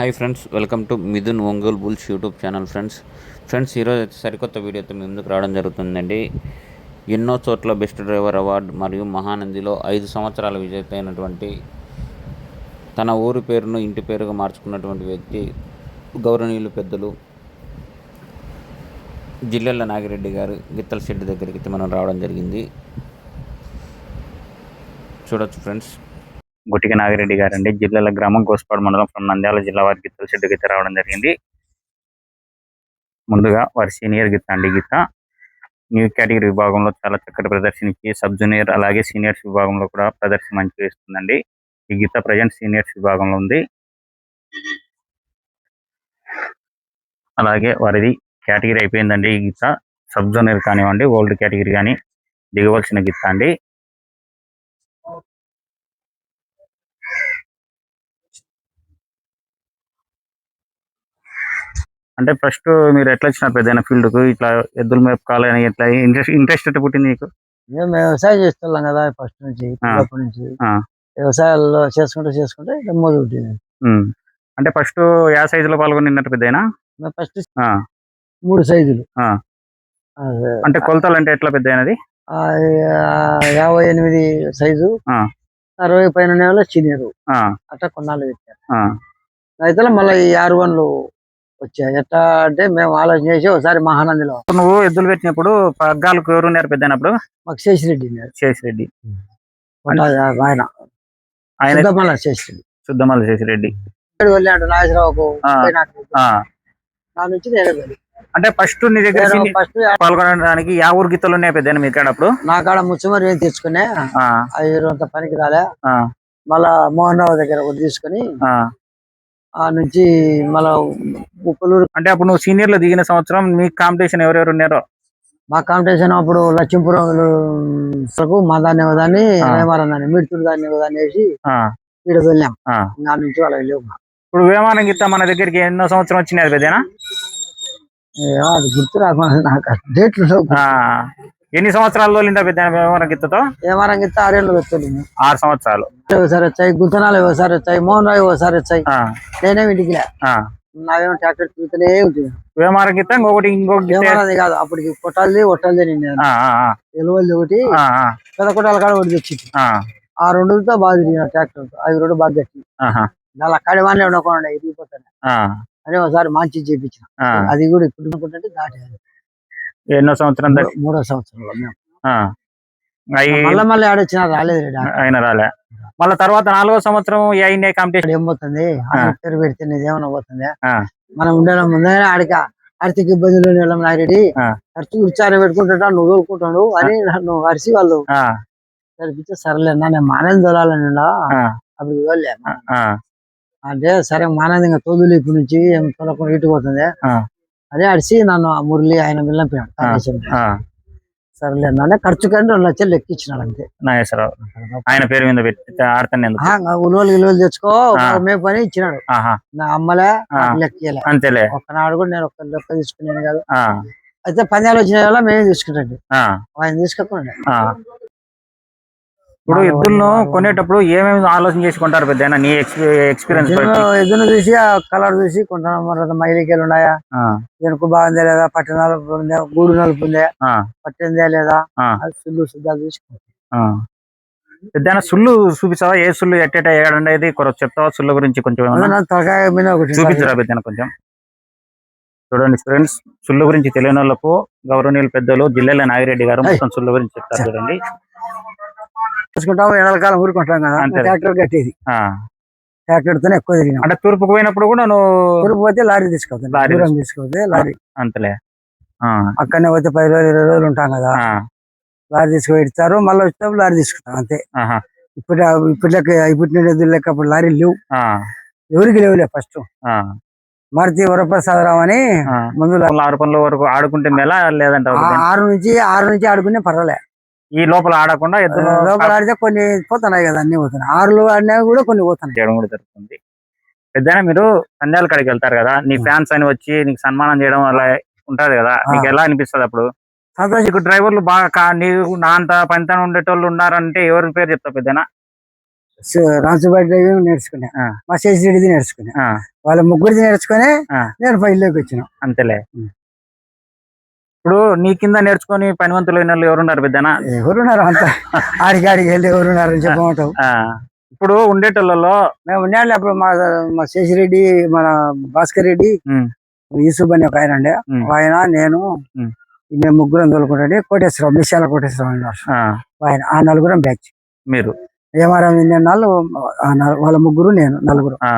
Hi friends, welcome to Mithun Ongole bulls YouTube channel. Friends ఈరోజు సరికొత్త వీడియోతో మీ ముందుకు రావడం జరుగుతుందండి. ఎన్నో చోట్ల బెస్ట్ డ్రైవర్ అవార్డు మరియు మహానందిలో 5 సంవత్సరాల విజేత అయినటువంటి తన ఊరి పేరును ఇంటి పేరుగా మార్చుకున్నటువంటి వ్యక్తి గౌరవనీయులు పెద్దలు జిల్లెళ్ళ నాగిరెడ్డి గారు గిత్తల షెడ్ దగ్గరికి మనం రావడం జరిగింది. చూడొచ్చు ఫ్రెండ్స్. గుట్టిక నాగిరెడ్డి గారండి, జిల్లాల గ్రామం కోసపాడు మండలం ఫ్రమ్ నంద్యాల జిల్లా వారి గిత్తల షెడ్డుకి అయితే రావడం జరిగింది. ముందుగా వారి సీనియర్ గిత్త అండి. గిత్త న్యూ కేటగిరీ విభాగంలో చాలా చక్కటి ప్రదర్శన ఇచ్చి సబ్ జూనియర్ అలాగే సీనియర్స్ విభాగంలో కూడా ప్రదర్శన మంచిగా ఇస్తుందండి. ఈ గిత్త ప్రజెంట్ సీనియర్స్ విభాగంలో ఉంది. అలాగే వారిది కేటగిరీ అయిపోయిందండి. ఈ గిత్త సబ్ జూనియర్ కానివ్వండి, ఓల్డ్ కేటగిరీ కానీ దిగవలసిన గిత్త అండి. అంటే ఫస్ట్ మీరు ఎట్లా వచ్చినారు పెద్దైనా ఫీల్డ్ కు, ఇట్లా ఎద్దుల మేపుకోవాలని ఎట్లా ఇంట్రెస్ట్ ఎట్లా పుట్టింది మీకు? మేము వ్యవసాయం చేస్తున్నాం కదా ఫస్ట్ నుంచి, అప్పటి నుంచి వ్యవసాయాల్లో చేసుకుంటే మొదలు పుట్టింది. అంటే ఫస్ట్ యా సైజు లో పాల్గొనిన్నట్టు పెద్దయినా? ఫస్ట్ 3 సైజులు. అంటే కొలతలు అంటే ఎట్లా పెద్దయినది? 58 సైజు, 60 పైన సీనియర్, అట్లా కొన్నాళ్ళు పెట్టారు. అయితే మళ్ళీ ఈ 61లు వచ్చాయి. ఎట్లా అంటే మేము ఆలోచన చేసి ఒకసారి మహానందిలో. నువ్వు ఎద్దులు పెట్టినప్పుడు పగ్గాలకు ఎవరు ఉన్నారు పెద్దయినప్పుడు? మాకు శేషిరెడ్డి. ఆయన ఆయన శుద్ధమల్ల శేషిరెడ్డి వెళ్ళాడు నాగేశ్వరరావుకు. నా నుంచి అంటే ఫస్ట్ నీ దగ్గర పాల్గొనడానికి యా ఊరు గిత్తలు ఉన్నాయి పెద్ద మీ కాడప్పుడు? నా కాడ ముచ్చమరి ఏం తెచ్చుకునే అంత పనికి రాలే. మళ్ళా మోహన్ రావు దగ్గర ఒకటి తీసుకుని ఆ నుంచి మళ్ళా ఉప్పులూరు. అంటే అప్పుడు నువ్వు సీనియర్ లో దిగిన సంవత్సరం మీ కాంపిటీషన్ ఎవరెవరు ఉన్నారో? మా కాంపిటీషన్ అప్పుడు లక్ష్మీపురం మా దాన్ని దాన్ని వేమారం మిడుతురు దాన్ని వేసి ఇక్కడ వెళ్ళాం. నా నుంచి వాళ్ళ వెళ్ళాం. ఇప్పుడు వేమారం గిత్త మన దగ్గరికి ఎన్నో సంవత్సరం వచ్చినాయి పెద్దనా? అది గుర్తు రాకుండా నాకు డేట్లు. ఎన్ని సంవత్సరాలు తోలిందా పెద్ద వేమారం గిత్తతో? వేమారం గిత్త 6 ఏళ్ళు పెట్టాను. 6 సంవత్సరాలు. ఒకసారి వచ్చాయి, గుంతనాలు ఒకసారి వచ్చాయి, మోహన్ రావు ఒకసారి వచ్చాయి. నేనేమి ఇంటికి నావేమో ట్రాక్టర్ తిరుగుతూనే ఉంటుంది. వేమారం గిత్త ఇంకొకటి కాదు, అప్పటికి కొట్టాలి ఒట్టాలి ఎలువల్ది ఒకటి పెద్ద కొట్టాల కాడ ఒకటి తెచ్చింది. ఆ రెండుతో బాగా తిరిగిన ట్రాక్టర్, అవి 2 బాగా తెచ్చింది. దాని అక్కడి వాళ్ళే ఉండకుండా ఇరిగిపోతాను అని ఒకసారి మంచి చేయించిన. అది కూడా ఇప్పుడు అనుకుంటే దాటేది. ఎన్నో సంవత్సరం? 3వ సంవత్సరంలో మళ్ళీ ఆడొచ్చినా రాలేదు. ఆయన రాలే. మళ్ళీ తర్వాత 4వ సంవత్సరం కాంపిటీషన్ ఏం పోతుంది, పేరు పెడితే ఏమన్నా పోతుంది. మనం ఉండే ముందే ఆడిక ఆర్థిక ఇబ్బందులు వెళ్ళం నారెడ్డి ఖర్చు ఉచ్చారం పెట్టుకుంటాడు, నువ్వు తోలుకుంటాడు అని నన్ను అరిసి వాళ్ళు సరిపిస్తే సరేలేనా నేను మానేది తోలాలని అప్పుడు తోలే. అంటే సరే మానేది ఇంకా తోదులు ఇప్పటి నుంచి ఏం తొలకుండా ఇటు పోతుంది అదే అడిసి నన్ను మురళి ఆయన వెళ్ళిపోయాడు. సరేలే అన్న ఖర్చు కానీ 2 లక్షలు లెక్కించినాడు అంతే. నాగేశ్వరరావు ఆయన పేరు మీద పెట్టి ఆడతాను. ఉలువలు తెచ్చుకో మే పని ఇచ్చినాడు. నా అమ్మలే లెక్కలే అంతేలే. ఒక్కనాడు కూడా నేను ఒక్క లెక్క తీసుకున్నాను కదా. అయితే పందాలు వచ్చిన వల్ల మేమే తీసుకుంటాండి, ఆయన తీసుకోకుండా. ఇప్పుడు ఎద్దులను కొనేటప్పుడు ఏమేమి ఆలోచన చేసుకుంటారు పెద్ద నీ ఎక్స్పీరియన్స్? ఎద్దును చూసి ఆ కలర్ చూసి కొంటాను. మైలికేలు ఉన్నాయా, వెనుక బాగుందా లేదా, పట్టణాలు గూడు నలుపు ఉందా, పట్టిందా లేదా, సుళ్ళు శుద్ధాలు చూసుకుంటాను. పెద్ద సుళ్ళు చూపిస్తావా? ఏ సుళ్ళు ఎట్టేట ఏడండి చెప్తావా? సుళ్ళ గురించి కొంచెం తలకాయ మీద చూపించరా పెద్ద కొంచెం? చూడండి ఫ్రెండ్స్, సుళ్ళు గురించి తెలియని వాళ్ళకు గౌరవనీయులు పెద్దలు జిల్లెళ్ళ నాగిరెడ్డి గారు మొత్తం సుళ్ళ గురించి చెప్తారు. చూడండి, చూసుకుంటాము. ఎండాకాలం ఊరుకుంటాం కదా, ట్రాక్టర్ కట్టేది. ట్రాక్టర్ తోనే ఎక్కువ తిరిగినా. అంటే తూర్పుకు పోయినప్పుడు కూడా నువ్వు? తూర్పు పోతే లారీ తీసుకోవద్దు. లారీ అంతలే. అక్కడనే పోతే 10 రోజులు 20 రోజులు ఉంటాం కదా, లారీ తీసుకుని ఇస్తారు. మళ్ళీ వచ్చినప్పుడు లారీ తీసుకుంటాం అంతే. ఇప్పటి లెక్క అప్పుడు లారీలు లేవు, ఎవరికి లేవులే. ఫస్ట్ మారుతి వరప్రసాదరావు అని ముందు 6 పనుల వరకు ఆడుకుంటే మేళ లేదంట. 6 నుంచి ఆడుకునే పర్వాలే. ఈ లోపల ఆడకుండా లోపల ఆడితే కొన్ని పోతున్నాయి కదా, అన్ని పోతున్నాయి. 6 ఆడినా కూడా కొన్ని పోతున్నాయి. చేయడం కూడా జరుగుతుంది. పెద్దనా మీరు పందాల కాడికి వెళ్తారు కదా, నీ ఫ్యాన్స్ అని వచ్చి నీకు సన్మానం చేయడం అలా ఉంటది కదా, నీకు ఎలా అనిపిస్తుంది అప్పుడు? సంతోష్ డ్రైవర్లు బాగా నీకు నా అంత పనితనం ఉండేటోళ్ళు ఉన్నారంటే ఎవరి పేరు చెప్తావు పెద్దనా? రాజుబాయి డ్రైవింగ్ నేర్చుకున్నా, ఆ. మా శేషిరెడ్డిది నేర్చుకున్నా, ఆ, వాళ్ళ ముగ్గురిది నేర్చుకుని ఆ. నేను ఫైల్లోకి వచ్చిన. అంతేలే. ఉం. ఇప్పుడు నీ కింద నేర్చుకొని పనివంతులు అయిన వాళ్ళు ఎవరున్నారు పెద్దనా? ఎవరున్నారు అంత ఆడికి వెళ్ళి ఎవరున్నారని చెప్పమంటావు. ఆ, ఇప్పుడు ఉండేటోళ్ళలో మేము ఉన్నాళ్ళు అప్పుడు మా శేషిరెడ్డి, మన భాస్కర్ రెడ్డి, ఉం, యూసుఫ్ అని ఒక ఆయన ఉండే, ఉం, ఆయన నేను ఉం. మేము ముగ్గురం తోలుకుంటే కోటేశ్వరరావు, మిశాల కోటేశ్వరరావు అన్నారు. ఆ, ఆయన ఆ నలుగురం బ్యాచ్. మీరు ఏమారం ఇంజన్ వాళ్ళు వాళ్ళ ముగ్గురు, నేను నలుగురు. ఆ,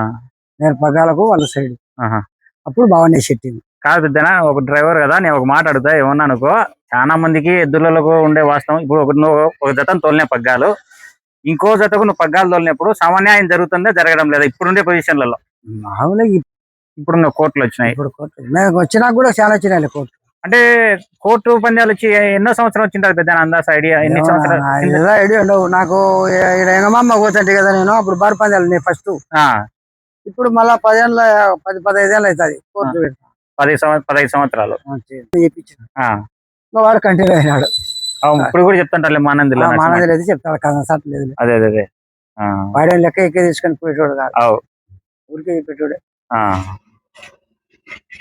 నేను పగాలకు వాళ్ళ సైడ్. ఆహా. అప్పుడు బాగానే చెట్టింది. కాదు పెద్దనా, ఒక డ్రైవర్ కదా, నేను ఒక మాట అడుగుతా ఏమన్నా అనుకో. చాలా మందికి ఎద్దులకు ఉండే వాస్తవం, ఇప్పుడు నువ్వు ఒక జతను తోలిన పగ్గాలు, ఇంకో జతకు నువ్వు పగ్గాలు తోలినప్పుడు సమన్యాయం జరుగుతుందా జరగడం లేదా ఇప్పుడుండే పొజిషన్లలో? మామూలుగా ఇప్పుడు కోర్టులు వచ్చినాయి. ఇప్పుడు కోర్టు మేము వచ్చినా కూడా చాలా వచ్చినాయి కోర్టు. అంటే కోర్టు పందాలు వచ్చి ఎన్నో సంవత్సరం వచ్చింటారు పెద్ద అందాస ఐడియా ఎన్ని సంవత్సరాలు? ఐడియా ఉండవు నాకు. ఎంగమామ పోతుంటే కదా నేను, అప్పుడు బార్ పందాలు ఫస్ట్. ఆ, ఇప్పుడు మళ్ళా 15 ఏళ్ళు అవుతుంది కోర్టు పెడతా. 15 సంవత్సరాలు. చేయించిన ఆ, వాడు కంటిన్యూ అయినాడు. అవును, ఇప్పుడు కూడా చెప్తుంటారు మానందిలో. మానది లేదు చెప్తాడు కదా, సట్ లేదు. అదే అదే అదే. ఆ, వాడే లెక్క ఎక్కి తీసుకొని పోయేటోడు కాదు, అవు. ఊరికే పెట్టాడు. ఆ,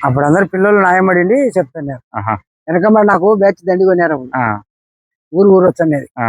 అప్పుడు అందరు పిల్లలు న్యాయమడి చెప్తాను నేను. ఆహా. వెనకమ్మడి నాకు బ్యాచ్ దండి కొన్నారు, ఆ, ఊరు వచ్చనేది. ఆ.